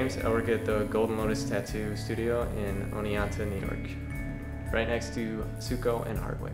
James. I work at the Golden Lotus Tattoo studio in Oneonta, New York, right next to Suco and Hardwick.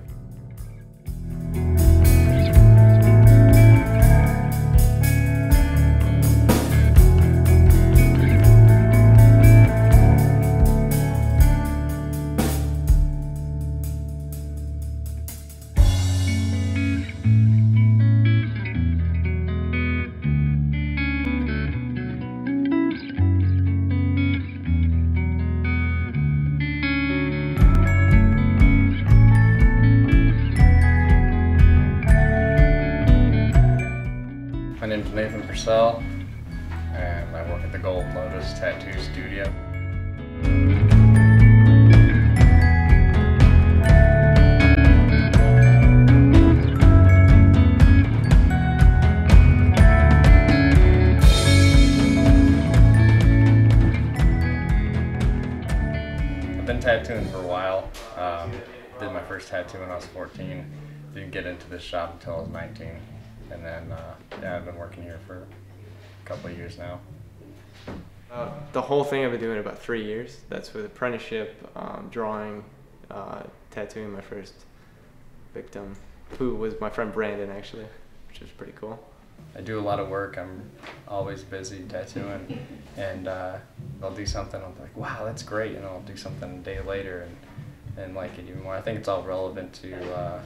My name's Nathan Purcell, and I work at the Golden Lotus Tattoo Studio. I've been tattooing for a while. Did my first tattoo when I was 14. Didn't get into this shop until I was 19. And then, yeah, I've been working here for a couple of years now. The whole thing I've been doing about 3 years. That's with apprenticeship, drawing, tattooing my first victim, who was my friend Brandon, actually, which was pretty cool. I do a lot of work. I'm always busy tattooing, and I'll do something, I'll be like, wow, that's great, and I'll do something a day later and like it even more. I think it's all relevant to the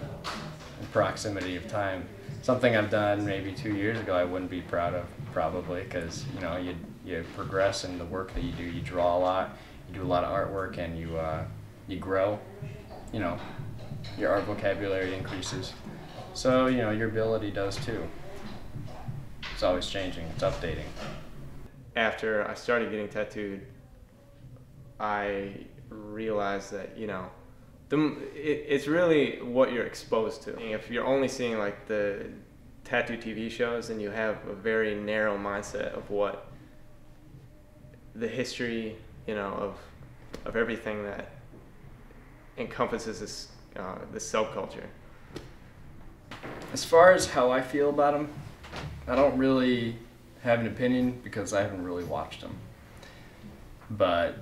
proximity of time. Something I've done maybe 2 years ago I wouldn't be proud of, probably, because you progress in the work that you do. You draw a lot, you do a lot of artwork, and you grow. Your art vocabulary increases. So your ability does too. It's always changing. It's updating. After I started getting tattooed, I realized that it's really what you're exposed to. If you're only seeing like the tattoo TV shows, then you have a very narrow mindset of what the history, of everything that encompasses this subculture. As far as how I feel about them, I don't really have an opinion because I haven't really watched them. But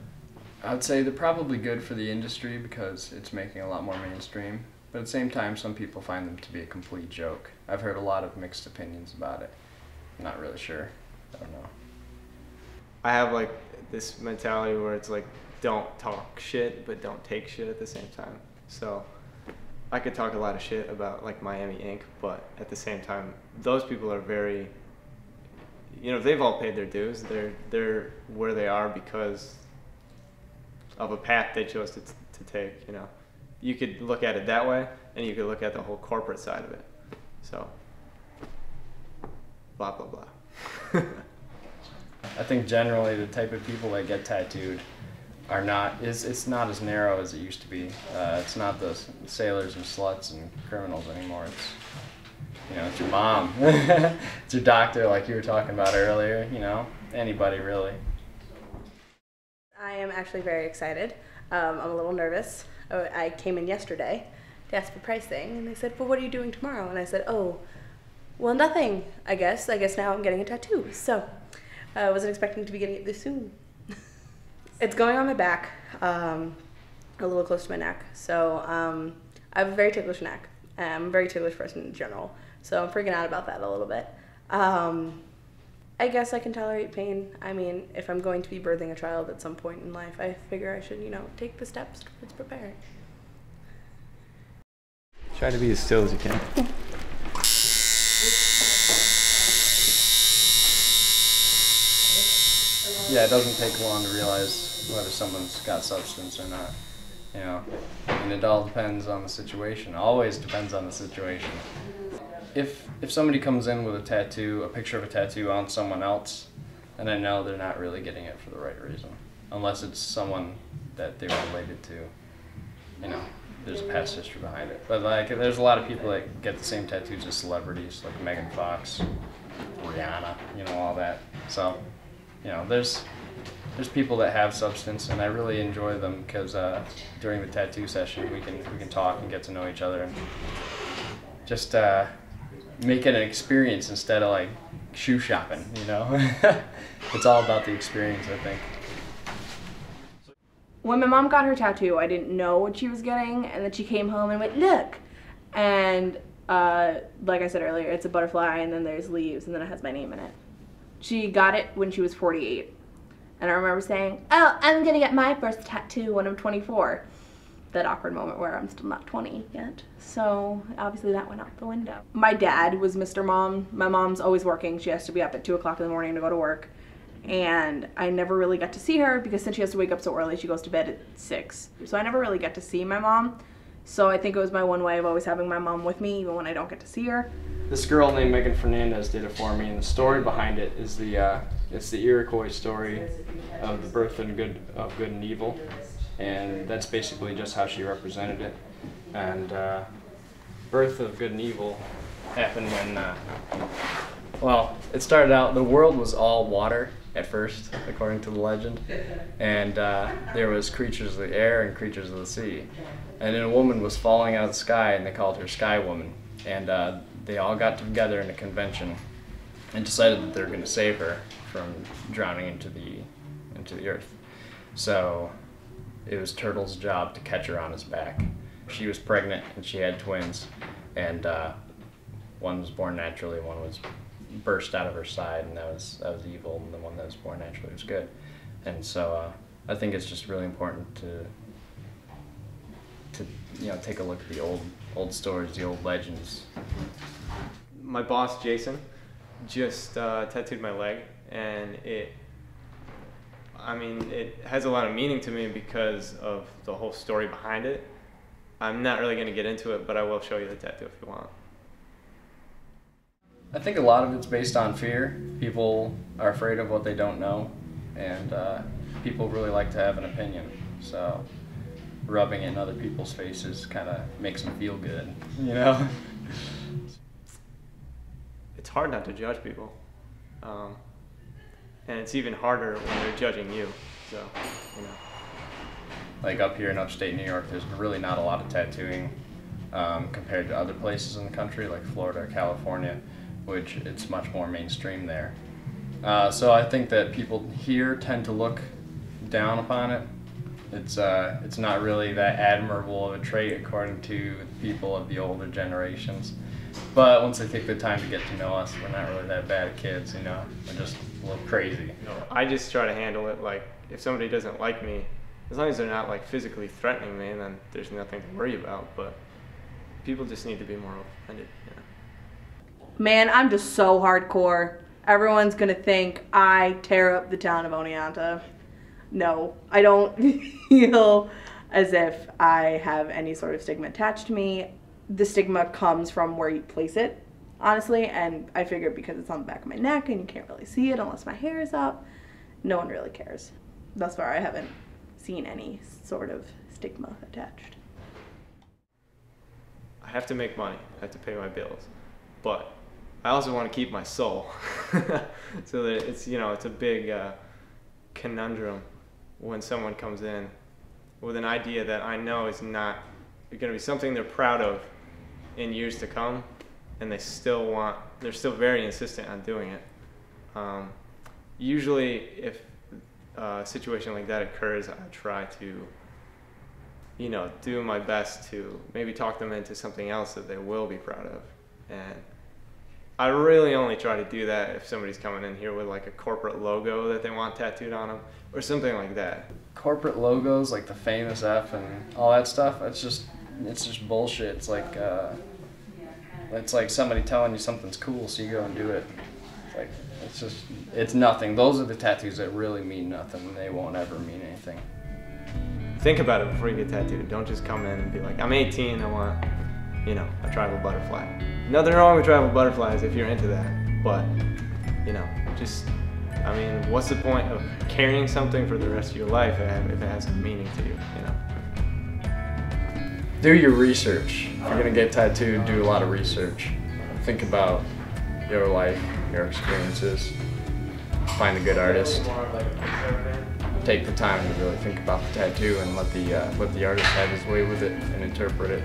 I would say they're probably good for the industry because it's making a lot more mainstream. But at the same time, some people find them to be a complete joke. I've heard a lot of mixed opinions about it. I'm not really sure. I don't know. I have like this mentality where it's like, don't talk shit, but don't take shit at the same time. So I could talk a lot of shit about like Miami Ink, but at the same time, those people are very, they've all paid their dues. They're where they are because of a path they chose to take. You could look at it that way, and you could look at the whole corporate side of it. So, blah blah blah. I think generally the type of people that get tattooed are it's not as narrow as it used to be. It's not the sailors and sluts and criminals anymore. It's your mom, it's your doctor, like you were talking about earlier. Anybody really. I am actually very excited. I'm a little nervous. I came in yesterday to ask for pricing, and they said, well, what are you doing tomorrow? And I said, oh, well, nothing, I guess. I guess now I'm getting a tattoo. So I wasn't expecting to be getting it this soon. It's going on my back, a little close to my neck. So I have a very ticklish neck. I'm a very ticklish person in general. So I'm freaking out about that a little bit. I guess I can tolerate pain. I mean, if I'm going to be birthing a child at some point in life, I figure I should, take the steps towards preparing. Try to be as still as you can. Yeah, it doesn't take long to realize whether someone's got substance or not. And it all depends on the situation. Always depends on the situation. If somebody comes in with a picture of a tattoo on someone else, then I know they're not really getting it for the right reason. Unless it's someone that they were related to. There's a past history behind it. But there's a lot of people that get the same tattoos as celebrities, like Megan Fox, Rihanna, all that. So, there's people that have substance, and I really enjoy them because during the tattoo session we can talk and get to know each other and just make it an experience instead of like shoe shopping, you know? It's all about the experience, I think. When my mom got her tattoo, I didn't know what she was getting, and then she came home and went, look! And like I said earlier, it's a butterfly, and then there's leaves, and then it has my name in it. She got it when she was 48. And I remember saying, oh, I'm gonna get my first tattoo when I'm 24. That awkward moment where I'm still not 20 yet. So obviously that went out the window. My dad was Mr. Mom. My mom's always working. She has to be up at 2 o'clock in the morning to go to work. And I never really got to see her because since she has to wake up so early, she goes to bed at 6. So I never really got to see my mom. So I think it was my one way of always having my mom with me even when I don't get to see her. This girl named Megan Fernandez did it for me, and the story behind it is it's the Iroquois story of the birth of good and evil. And that's basically just how she represented it. And birth of good and evil happened when, well, it started out, the world was all water at first, according to the legend. And there was creatures of the air and creatures of the sea. And then a woman was falling out of the sky, and they called her Sky Woman. And they all got together in a convention and decided that they were going to save her from drowning into the earth. So it was Turtle's job to catch her on his back. She was pregnant and she had twins, and one was born naturally, one was burst out of her side, and that was evil, and the one that was born naturally was good. And so I think it's just really important to take a look at the old stories, the old legends. My boss Jason just tattooed my leg, and it has a lot of meaning to me because of the whole story behind it. I'm not really going to get into it, but I will show you the tattoo if you want. I think a lot of it's based on fear. People are afraid of what they don't know, and people really like to have an opinion. So rubbing it in other people's faces kind of makes them feel good, you know? It's hard not to judge people. And it's even harder when they're judging you, so, you know. Like up here in upstate New York, there's really not a lot of tattooing compared to other places in the country, like Florida or California, which it's much more mainstream there. So I think that people here tend to look down upon it. It's not really that admirable of a trait according to people of the older generations. But once they take the time to get to know us, we're not really that bad at kids, you know. We're just a little crazy. I just try to handle it like, if somebody doesn't like me, as long as they're not like physically threatening me, then there's nothing to worry about. But people just need to be more open-minded, you know. Man, I'm just so hardcore. Everyone's gonna think I tear up the town of Oneonta. No, I don't feel as if I have any sort of stigma attached to me. The stigma comes from where you place it, honestly, and I figure because it's on the back of my neck and you can't really see it unless my hair is up, no one really cares. Thus far, I haven't seen any sort of stigma attached. I have to make money. I have to pay my bills. But I also want to keep my soul. So that it's, you know, it's a big conundrum when someone comes in with an idea that I know is not going to be something they're proud of in years to come, and they're still very insistent on doing it. Usually if a situation like that occurs, I try to, you know, do my best to maybe talk them into something else that they will be proud of. And I really only try to do that if somebody's coming in here with like a corporate logo that they want tattooed on them or something like that. Corporate logos like the famous F and all that stuff, it's just bullshit. It's like somebody telling you something's cool, so you go and do it. It's nothing. Those are the tattoos that really mean nothing. They won't ever mean anything. Think about it before you get tattooed. Don't just come in and be like, I'm 18, I want, you know, a tribal butterfly. Nothing wrong with tribal butterflies if you're into that, but, you know, just, I mean, what's the point of carrying something for the rest of your life if it has no meaning to you, you know? Do your research. If you're gonna get tattooed, do a lot of research. Think about your life, your experiences. Find a good artist. Take the time to really think about the tattoo and let the artist have his way with it and interpret it.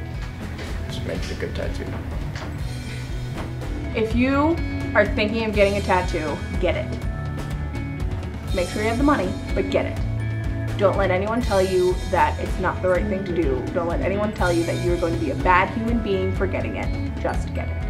Just make it a good tattoo. If you are thinking of getting a tattoo, get it. Make sure you have the money, but get it. Don't let anyone tell you that it's not the right thing to do. Don't let anyone tell you that you're going to be a bad human being for getting it. Just get it.